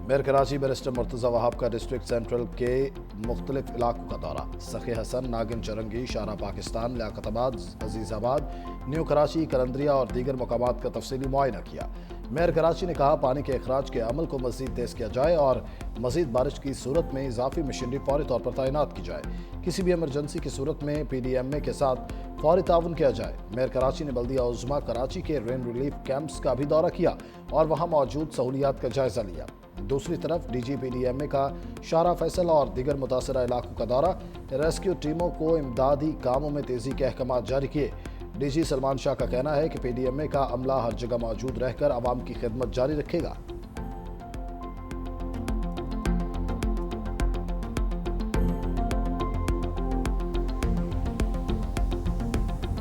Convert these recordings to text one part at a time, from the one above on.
Mayor Karachi barrister Murtaza Wahab का district central के मुख्तलिफ इलाकों का दौरा। सखी हसन, नागिन चरंगी, शारा पाकिस्तान, लियाकताबाद, अजीज़ाबाद, न्यू कराची, कलंदरिया और दीगर मकामात का तफसीली मुआयना किया। मेयर कराची ने कहा पानी के अखराज के अमल को मज़ीद तेज़ किया जाए और मज़ीद बारिश की सूरत में इजाफी मशीनरी फौरी तौर पर तैनात की जाए। किसी भी एमरजेंसी की सूरत में PDMA के साथ फौरी ताउन किया जाए। मेयर कराची ने बल्दिया उज़्मा कराची के रेन रिलीफ कैंप्स का भी दौरा किया और वहाँ मौजूद सहूलियात का जायजा लिया। दूसरी तरफ DG PDMA का शारा फैसल और दीगर मुतासरा इलाकों का दौरा। रेस्क्यू टीमों को इमदादी कामों में तेज़ी के अहकाम जारी किए। DG सलमान शाह का कहना है कि PDMA का अमला हर जगह मौजूद रहकर आवाम की खिदमत जारी रखेगा।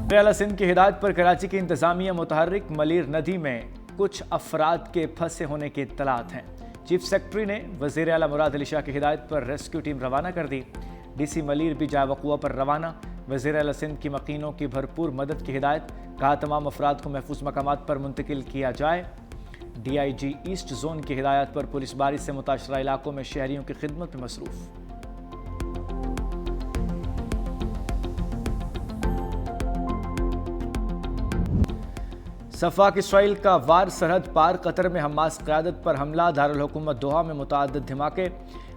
वज़ीर-ए-आला सिंध की हिदायत पर कराची की इंतजामिया मुतहर्रिक मलीर नदी में कुछ अफराद के फंसे होने की इत्तलात हैं। चीफ सेक्रेटरी ने वज़ीर-ए-आला मुराद अली शाह की हिदायत पर रेस्क्यू टीम रवाना कर दी। DC मलीर भी जाए वक़ुआ पर रवाना। वज़ीर-ए-आला सिंध की मकीनों की भरपूर मदद की हिदायत। कहा तमाम अफराद को महफूज मकामात पर मुंतकिल किया जाए। DIG ईस्ट जोन की हिदायत पर पुलिस बारी से मुताशरा इलाकों में शहरियों की खिदमत में मसरूफ़। सफ़ाक इसराइल का वार सरहद पार कतर में हमास क़यादत पर हमला। दारुल हुकूमत दोहा में मुतअद्दिद धमाके।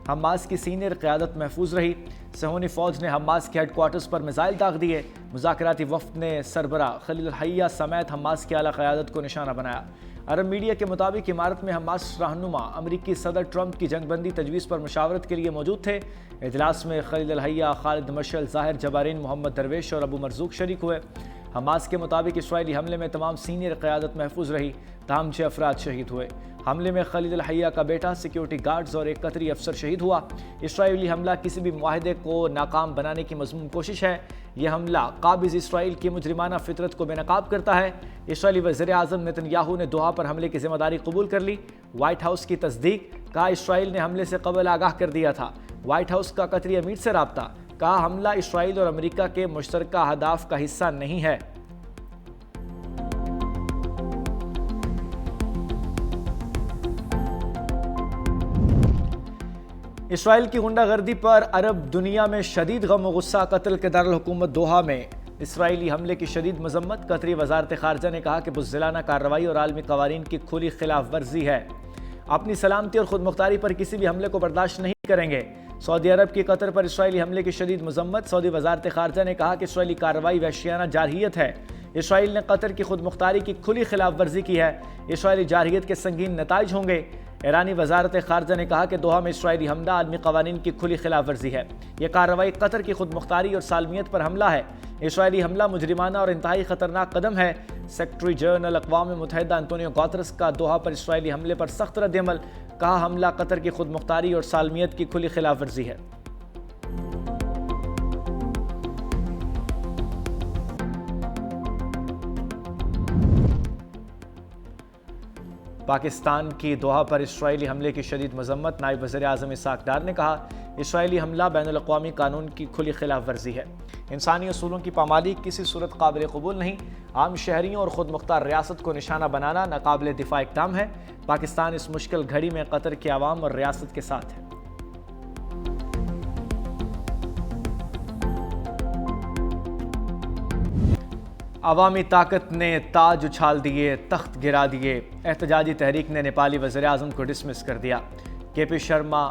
हमास की सीनियर क़यादत महफूज रही। सहूनी फ़ौज ने हमास के हेडक्वार्टर्स पर मिसाइल दाग दिए। मुज़ाकराती वफ़द ने सरबरा खलील हय्या समेत हमास की आला क़यादत को निशाना बनाया। अरब मीडिया के मुताबिक इमारत में हमास रहनुमा अमरीकी सदर ट्रंप की जंगबंदी तजवीज़ पर मुशावरत के लिए मौजूद थे। इजलास में खलील हय्या, खालिद मशअल, ज़ाहिर जबारीन, मोहम्मद दरवेश और अबू मरज़ूक शरीक हुए। हमास के मुताबिक इसराइली हमले में तमाम सीनियर क़यादत महफूज रही। ताहम 6 अफराद शहीद हुए। हमले में खलील हय्या का बेटा, सिक्योरिटी गार्ड्स और एक कतरी अफसर शहीद हुआ। इसराइली हमला किसी भी मुआहदे को नाकाम बनाने की मज़मूम कोशिश है। यह हमला काबिज़ इसराइल की मुजरिमाना फितरत को बेनकाब करता है। इसराइली वज़ीर आज़म नेतन्याहू ने दोहा पर हमले की जिम्मेदारी कबूल कर ली। व्हाइट हाउस की तस्दीक। कहा इसराइल ने हमले से कबल आगाह कर दिया था। व्हाइट हाउस का कतरी अमीर से राब्ता। कहा हमला इसराइल और अमेरिका के मुश्तरका अहदाफ का हिस्सा नहीं है। इसराइल की गुंडागर्दी पर अरब दुनिया में शदीद गम व गुस्सा। कत्ल के दारुल हुकूमत दोहा में इसराइली हमले की शदीद मजम्मत। कतरी वजारत खारजा ने कहा कि बुज़दिलाना कार्रवाई और आलमी कवानीन की खुली खिलाफ वर्जी है। अपनी सलामती और खुद मुख्तारी पर किसी भी हमले को बर्दाश्त नहीं करेंगे। सऊदी अरब की कतर पर इसराइली हमले की शदीद मजम्मत। सऊदी वजारत खारजा ने कहा कि इसराइली कार्रवाई वहशियाना जारहियत है। इसराइल ने कतर की खुद मुख्तारी की खुली खिलाफ वर्जी की है। इसराइली जारहियत के संगीन नताइज होंगे। ईरानी वजारत खारजा ने कहा कि दोहा में इसराइली हमला आलमी कवानीन की खुली खिलाफ वर्जी है। यह कार्रवाई कतर की खुद मुख्तारी और सालमियत पर हमला है। इसराइली हमला मुजरिमाना और इंतहाई खतरनाक कदम है। सेक्रेटरी जनरल अक़वाम मुत्तहिदा अंतोनियो गुतेरेस का दोहा पर इसराइली हमले पर सख्त रद्द-ए-अमल। कहा हमला कतर की खुद मुख्तारी और सालमियत की खुली खिलाफ वर्जी है। पाकिस्तान की दोहा पर इसराइली हमले की शदीद मजम्मत। नायब वज़ीर आज़म इसाक डार ने कहा इसराइली हमला बैनुल अक़वामी कानून की खुली खिलाफ वर्जी है। इंसानी असूलों की पामाली किसी सूरत काबिल कबूल नहीं। आम शहरियों और खुद मुख्तार रियासत को निशाना बनाना नाकाबिल दिफा इक़दाम है। पाकिस्तान इस मुश्किल घड़ी में कतर के अवाम और रियासत के साथ है। अवामी ताकत ने ताज उछाल दिए, तख्त गिरा दिए। एहतजाजी तहरीक ने नेपाली वज़ीर आज़म को डिसमिस कर दिया। KP शर्मा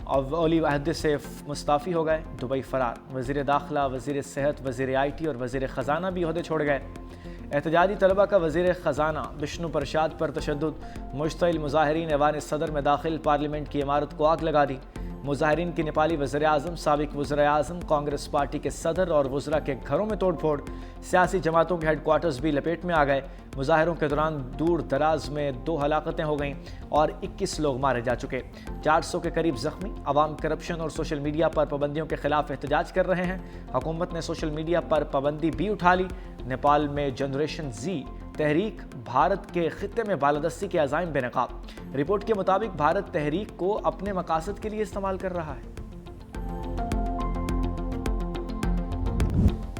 ओली अहदे से मुस्ताफ़ी हो गए, दुबई फरार। वज़ीर दाखिला, वज़ीर सेहत, वज़ीर IT और वज़ीर ख़जाना भी ओहदे छोड़ गए। एहतजाजी तलबा का वज़ीर ख़जाना विष्णु प्रसाद पर तशद्दुद। मुश्तिल मुज़ाहिरीन ऐवान सदर में दाखिल पार्लियामेंट की इमारत को आग लगा दी। मुज़ाहिरीन की नेपाली वज़ीर आज़म, साबिक़ वज़ीर आज़म, कांग्रेस पार्टी के सदर और वज़रा के घरों में तोड़ फोड़। सियासी जमातों के हेडक्वार्टर्स भी लपेट में आ गए। मुज़ाहिरों के दौरान दूर दराज में 2 हलाकतें हो गईं और 21 लोग मारे जा चुके। 400 के करीब जख्मी। अवाम करप्शन और सोशल मीडिया पर पाबंदियों के खिलाफ एहतजाज कर रहे हैं। हुकूमत ने सोशल मीडिया पर पाबंदी भी उठा ली। नेपाल में जनरेशन Z तहरीक भारत के खित्ते में बालादस्ती के अज़ाइम बेनकाब। रिपोर्ट के मुताबिक भारत तहरीक को अपने मकासद के लिए इस्तेमाल कर रहा है।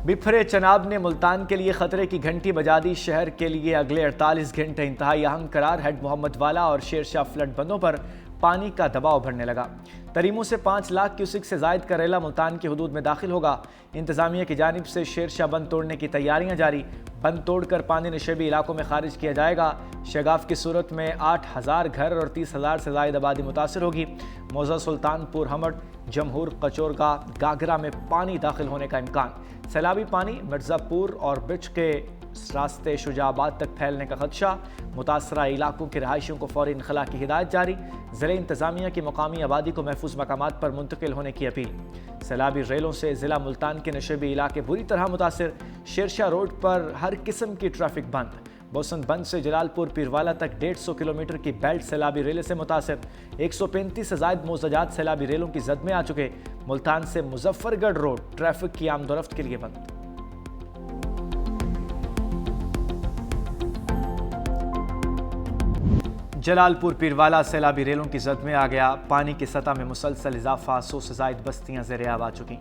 बिफरे चनाब ने मुल्तान के लिए खतरे की घंटी बजा दी। शहर के लिए अगले 48 घंटे इंतहाई अहम करार। हेड मोहम्मद वाला और शेरशाह फ्लड बंदों पर पानी का दबाव बढ़ने लगा। तरीमों से 5 लाख क्यूसिक से जायद करेला मुल्तान की हदूद में दाखिल होगा। इंतजामिया की जानिब से शेरशाह बंद तोड़ने की तैयारियां जारी। बंद तोड़कर पानी नशेबी इलाकों में खारिज किया जाएगा। शगाफ की सूरत में 8000 घर और 30,000 से जायद आबादी मुतासर होगी। मौजा सुल्तानपुर, हमट, जमहूर, कचोरगा, गागरा में पानी दाखिल होने का इम्कान। सैलाबी पानी मिर्ज़ापुर और बिच के रास्ते शुजाबाद तक फैलने का खदशा। मुतासरा इलाकों के रहायशियों को फौरी इनखला की हिदायत जारी। ज़िले इंतजामिया की मकामी आबादी को महफूज मकामात पर मुंतकिल होने की अपील। सैलाबी रेलों से ज़िला मुल्तान के नशेबी इलाके बुरी तरह मुतासर। शेरशाह रोड पर हर किस्म की ट्रैफिक बंद। बोसंत बंद से जलालपुर पीरवाला तक 150 किलोमीटर की बेल्ट सैलाबी रेले से मुतासर। 135 से जायद मोज़ाजात सैलाबी रेलों की जद में आ चुके। मुल्तान से मुजफ्फरगढ़ रोड ट्रैफिक की आमदोरफ्त के लिए बंद। जलालपुर पीरवाला सैलाबी रेलों की जद में आ गया। पानी की सतह में मुसलसल इजाफा। 100 से जायद बस्तियां ज़ेर-ए-आब आ चुकी।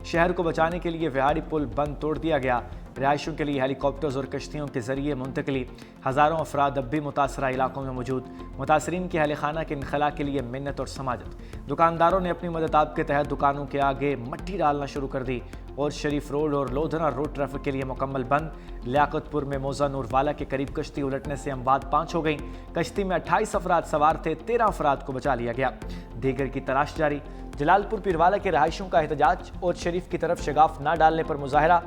शहर को बचाने के लिए विहाड़ी पुल बंद तोड़ दिया गया। रिहायशों के लिए हेलीकॉप्टर्स और कश्तियों के जरिए मुंतकली। हज़ारों अफराद अब भी मुतासरा इलाकों में मौजूद। मुतासरीन के अहल खाना के इनखला के लिए मिन्नत और समाजत। दुकानदारों ने अपनी मदद के तहत दुकानों के आगे मट्टी डालना शुरू कर दी। और शरीफ रोड और लोधना रोड ट्रैफिक के लिए मुकम्मल बंद। लियाकतपुर में मौजा नूरवाला के करीब कश्ती उलटने से अमवात 5 हो गई। कश्ती में 28 अफराद सवार थे, 13 अफराद को बचा लिया गया। दीगर की तलाश जारी। जलालपुर पीरवाला के रहायशों का एहतजाज। और शरीफ की तरफ शगाफ न डालने पर मुजाहरा।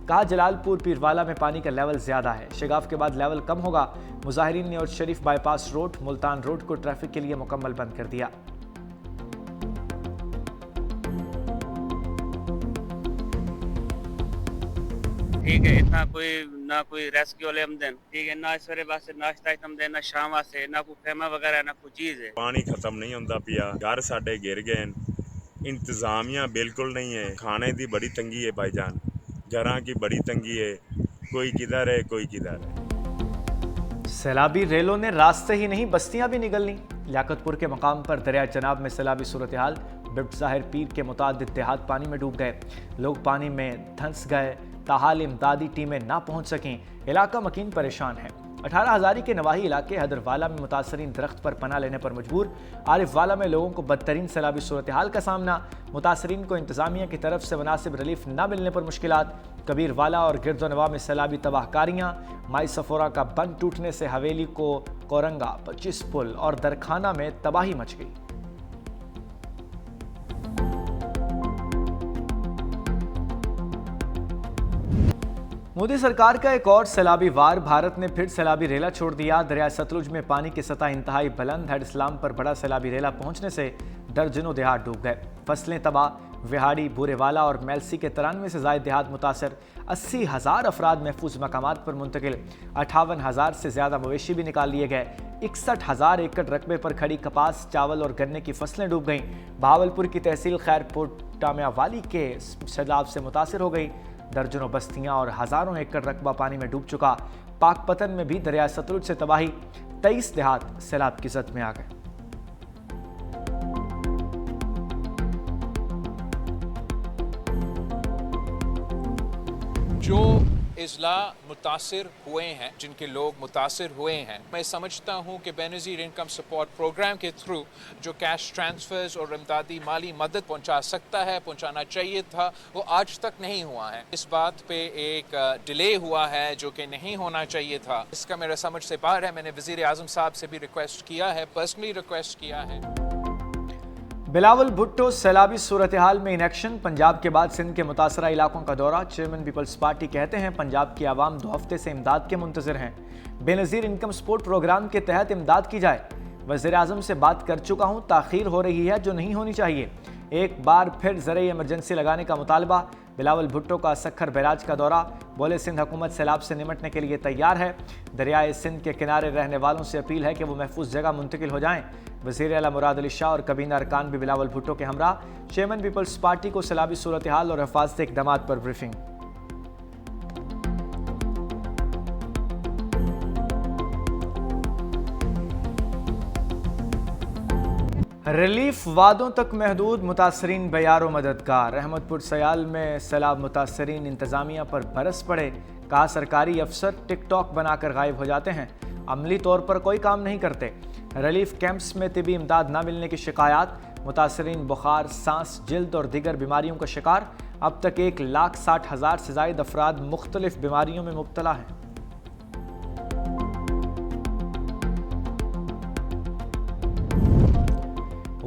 कहा जलालपुर पीरवाला में पानी का लेवल ज्यादा है, शगाफ के बाद लेवल कम होगा। मुजाहिरीन ने और शरीफ बाईपास रोड, मुल्तान रोड को ट्रैफिक के लिए मुकम्मल बंद कर दिया। ठीक है, इतना ना कोई रेस्क्यू वाले आमदन, ठीक है, ना सवेरे वास्ते नाश्ता आमदन, ना शाम वास्ते, ना कोई खेमा वगैरह, ना कोई चीज है। पानी खत्म नहीं होंदा पिया। घर साडे गिर गए। इंतजामिया बिल्कुल नहीं है। खाने की बड़ी तंगी है भाईजान। घरां की बड़ी तंगी है। कोई किधर है, कोई किधर है। सैलाबी रेलों ने रास्ते ही नहीं बस्तियां भी निगल ली। लियाकतपुर के मकाम पर दरिया चनाब में सैलाबी सूरत हाल। बिब्ट ज़ाहिर पीर के मुतादिद देहात पानी में डूब गए। लोग पानी में धंस गए। ताहाल इमदादी टीमें ना पहुंच सकें। इलाका मकीन परेशान है। 18 हज़ारी के नवाही इलाके हैदरवाला में मुतासरीन दरख्त पर पनाह लेने पर मजबूर। आरिफवाला में लोगों को बदतरीन सैलाबी सूरत हाल का सामना। मुतासरीन को इंतजामिया की तरफ से मुनासिब रिलीफ न मिलने पर मुश्किलात। कबीरवाला और गिरदोनवा में सैलाबी तबाहकारियाँ। माई सफोरा का बंद टूटने से हवेली को कोरंगा, 25 पुल और दरखाना में तबाही मच गई। मोदी सरकार का एक और सैलाबी वार। भारत ने फिर सैलाबी रेला छोड़ दिया। दरिया सतलुज में पानी की सतह इंतहाई बुलंद। हेड इस्लाम पर बड़ा सैलाबी रेला पहुंचने से दर्जनों देहात डूब गए। फसलें तबाह। विहाड़ी, बुरेवाला और मेलसी के 93 से जायद देहात मुतासर। 80,000 अफराद महफूज मकामात पर मुंतकिल। 58,000 से ज्यादा मवेशी भी निकाल लिए गए। 61,000 एकड़ रकबे पर खड़ी कपास, चावल और गन्ने की फसलें डूब गईं। बहावलपुर की तहसील खैरपुर टामियावाली के सैलाब से मुतासर हो गई। दर्जनों बस्तियां और हजारों एकड़ रकबा पानी में डूब चुका। पाकपतन में भी दरिया सतलुज से तबाही। 23 देहात सैलाब की जद में आ गए। जो इजला मुतासिर हुए हैं, जिनके लोग मुतासिर हुए हैं, मैं समझता हूँ कि बेनज़ीर इनकम सपोर्ट प्रोग्राम के थ्रू जो कैश ट्रांसफर्स और इमदादी माली मदद पहुँचा सकता है, पहुँचाना चाहिए था, वो आज तक नहीं हुआ है। इस बात पे एक डिले हुआ है जो कि नहीं होना चाहिए था। इसका मेरा समझ से बाहर है। मैंने वज़ीर आज़म साहब से भी रिक्वेस्ट किया है, पर्सनली रिक्वेस्ट किया है। बिलावल भुट्टो सैलाबी सूरत हाल में इनेक्शन। पंजाब के बाद सिंध के मुतासरा इलाकों का दौरा। चेयरमैन पीपल्स पार्टी कहते हैं पंजाब की आवाम 2 हफ्ते से इमदाद के मुंतज़िर हैं। बेनज़ीर इनकम सपोर्ट प्रोग्राम के तहत इमदाद की जाए। वज़ीर आज़म से बात कर चुका हूँ, ताख़ीर हो रही है जो नहीं होनी चाहिए। एक बार फिर ज़रिए इमरजेंसी लगाने का मुतालबा। बिलावल भुट्टो का सखर बैराज का दौरा। बोले सिंध हुकूमत सैलाब से निमटने के लिए तैयार है। दरियाए सिंध के किनारे रहने वालों से अपील है कि वो महफूज जगह मुंतकिल हो जाएं। वज़ीर आला मुराद अली शाह और कबीना अरकान भी बिलावल भुट्टो के हमरा। चेयरमैन पीपल्स पार्टी को सैलाबी सूरत हाल और हिफाजती इक़दामात पर ब्रीफिंग। ریلیف وعدوں تک محدود، متاثرین بیار و مددگار۔ احمد پور سیال میں سیلاب متاثرین انتظامیہ پر برس پڑے، کہا سرکاری افسر ٹک ٹاک بنا کر غائب ہو جاتے ہیں، عملی طور پر کوئی کام نہیں کرتے۔ ریلیف کیمپس میں طبی امداد نہ ملنے کی شکایات، متاثرین بخار، سانس، جلد اور دیگر بیماریوں کا شکار۔ اب تک 1,60,000 سے زائد افراد مختلف بیماریوں میں مبتلا ہیں۔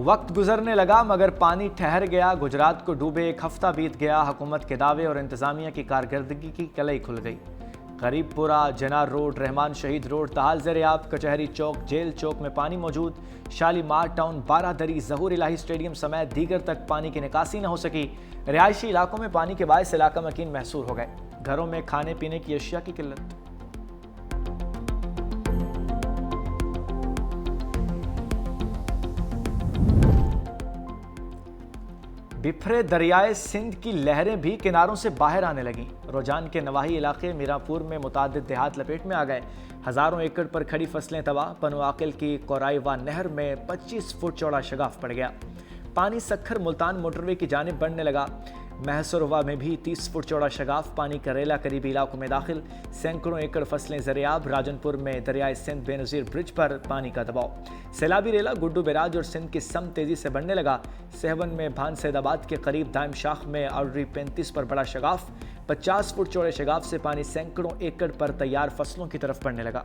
وقت گزرنے لگا مگر پانی ٹھہر گیا، گجرات کو ڈوبے 1 ہفتہ بیت گیا، حکومت کے دعوے اور انتظامیہ کی کارکردگی کی کلئی کھل گئی۔ غریب پورہ، جنار روڈ، رحمان شہید روڈ تحال زیر آب، کچہری چوک، جیل چوک میں پانی موجود، شالیمار ٹاؤن، بارہ دری، ظہور الہی اسٹیڈیم سمیت دیگر تک پانی کی نکاسی نہ ہو سکی۔ رہائشی علاقوں میں پانی کے باعث علاقہ مکین محصور ہو گئے، گھروں میں کھانے پینے کی اشیاء کی قلت۔ بپھرے دریائے سندھ کی لہریں بھی کناروں سے باہر آنے لگیں۔ روجان کے نواحی علاقے میرانپور میں متعدد دیہات لپیٹ میں آ گئے، ہزاروں ایکڑ پر کھڑی فصلیں تباہ۔ پنو عاقل کی قورائیوا نہر میں 25 فٹ چوڑا شگاف پڑ گیا، پانی سکھر ملتان موٹر وے کی جانب بڑھنے لگا۔ مہسروا میں بھی 30 فٹ چوڑا شگاف، پانی کریلا قریبی علاقوں میں داخل، سینکڑوں ایکڑ فصلیں زرعیاب۔ راجن پور میں دریائے سندھ بے نظیر برج پر پانی کا دباؤ، سیلابی ریلا گڈو بیراج اور سندھ کی سم تیزی سے بڑھنے لگا۔ سہون میں بھان سید آباد کے قریب دائم شاخ میں آرڈری 35 پر بڑا شگاف، 50 فٹ چوڑے شگاف سے پانی سینکڑوں ایکڑ پر تیار فصلوں کی طرف بڑھنے لگا۔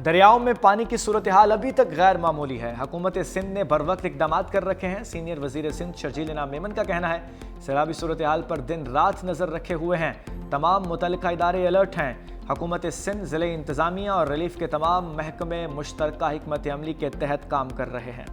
دریاؤں میں پانی کی صورتحال ابھی تک غیر معمولی ہے، حکومت سندھ نے بروقت اقدامات کر رکھے ہیں۔ سینئر وزیر سندھ شرجیل انعام میمن کا کہنا ہے سیلابی صورتحال پر دن رات نظر رکھے ہوئے ہیں، تمام متعلقہ ادارے الرٹ ہیں۔ حکومت سندھ، ضلع انتظامیہ اور ریلیف کے تمام محکمے مشترکہ حکمت عملی کے تحت کام کر رہے ہیں۔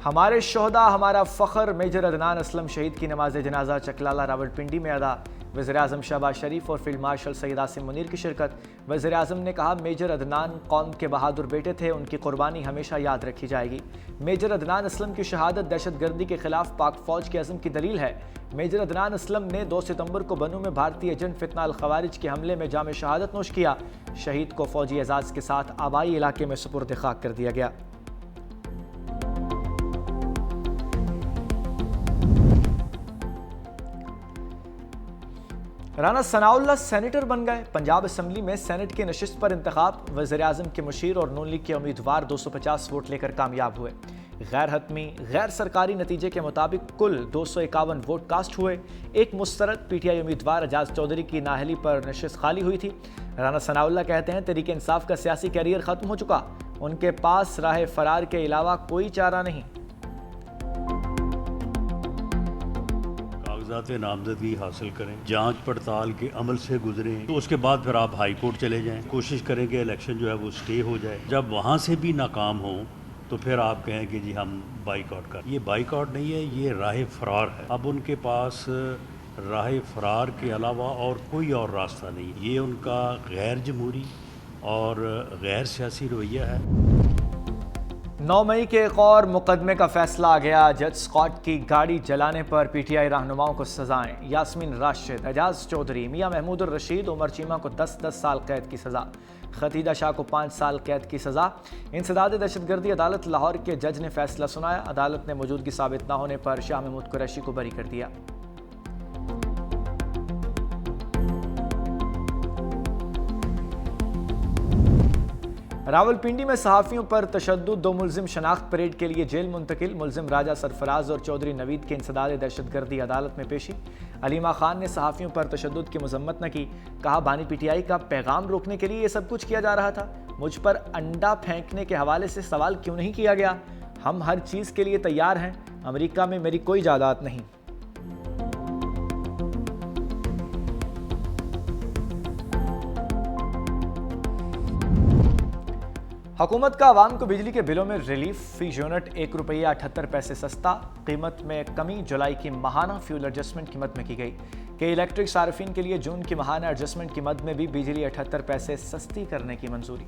ہمارے شہداء ہمارا فخر، میجر عدنان اسلم شہید کی نماز جنازہ چکلالہ راولپنڈی میں ادا، وزیراعظم شہباز شریف اور فیلڈ مارشل سید عاصم منیر کی شرکت۔ وزیراعظم نے کہا میجر عدنان قوم کے بہادر بیٹے تھے، ان کی قربانی ہمیشہ یاد رکھی جائے گی۔ میجر عدنان اسلم کی شہادت دہشت گردی کے خلاف پاک فوج کے عزم کی دلیل ہے۔ میجر عدنان اسلم نے 2 ستمبر کو بنوں میں بھارتی ایجنٹ فتنہ الخوارج کے حملے میں جام شہادت نوش کیا، شہید کو فوجی اعزاز کے ساتھ آبائی علاقے میں سپرد خاک کر دیا گیا۔ رانا ثناء اللہ سینیٹر بن گئے، پنجاب اسمبلی میں سینٹ کی نشست پر انتخاب، وزیراعظم کے مشیر اور نون لیگ کے امیدوار 250 ووٹ لے کر کامیاب ہوئے۔ غیر حتمی غیر سرکاری نتیجے کے مطابق کل 251 ووٹ کاسٹ ہوئے۔ ایک مسترد پی ٹی آئی امیدوار اعجاز چودھری کی نااہلی پر نشست خالی ہوئی تھی۔ رانا ثناء اللہ کہتے ہیں تحریک انصاف کا سیاسی کیریئر ختم ہو چکا، ان کے پاس راہ فرار کے علاوہ کوئی چارہ نہیں۔ کاغذات نامزدگی حاصل کریں، جانچ پڑتال کے عمل سے گزریں، تو اس کے بعد پھر آپ ہائی کورٹ چلے جائیں، کوشش کریں کہ الیکشن جو ہے وہ سٹے ہو جائے۔ جب وہاں سے بھی ناکام ہوں تو پھر آپ کہیں کہ جی ہم بائیکاٹ کر۔ یہ بائیکاٹ نہیں ہے، یہ راہ فرار ہے۔ اب ان کے پاس راہ فرار کے علاوہ اور کوئی اور راستہ نہیں۔ یہ ان کا غیر جمہوری اور غیر سیاسی رویہ ہے۔ 9 مئی کے ایک اور مقدمے کا فیصلہ آ گیا، جج اسکاٹ کی گاڑی جلانے پر پی ٹی آئی رہنماؤں کو سزائیں، یاسمین راشد، اعجاز چودھری، میاں محمود الرشید، عمر چیمہ کو 10 سال قید کی سزا، ختیجہ شاہ کو 5 سال قید کی سزا۔ انسداد دہشت گردی عدالت لاہور کے جج نے فیصلہ سنایا، عدالت نے موجودگی ثابت نہ ہونے پر شاہ محمود قریشی کو بری کر دیا۔ راولپنڈی میں صحافیوں پر تشدد، 2 ملزم شناخت پریڈ کے لیے جیل منتقل، ملزم راجہ سرفراز اور چودھری نوید کے انسداد دہشت گردی عدالت میں پیشی۔ علیمہ خان نے صحافیوں پر تشدد کی مذمت نہ کی، کہا بانی پی ٹی آئی کا پیغام روکنے کے لیے یہ سب کچھ کیا جا رہا تھا، مجھ پر انڈا پھینکنے کے حوالے سے سوال کیوں نہیں کیا گیا؟ ہم ہر چیز کے لیے تیار ہیں، امریکہ میں میری کوئی جائیداد نہیں۔ حکومت کا عوام کو بجلی کے بلوں میں ریلیف، فی یونٹ 1 روپیہ 78 پیسے سستا، قیمت میں کمی جولائی کی ماہانہ فیول ایڈجسٹمنٹ کی مد میں کی گئی۔ کہ الیکٹرک صارفین کے لیے جون کی ماہانہ ایڈجسٹمنٹ کی مد میں بھی بجلی 78 پیسے سستی کرنے کی منظوری۔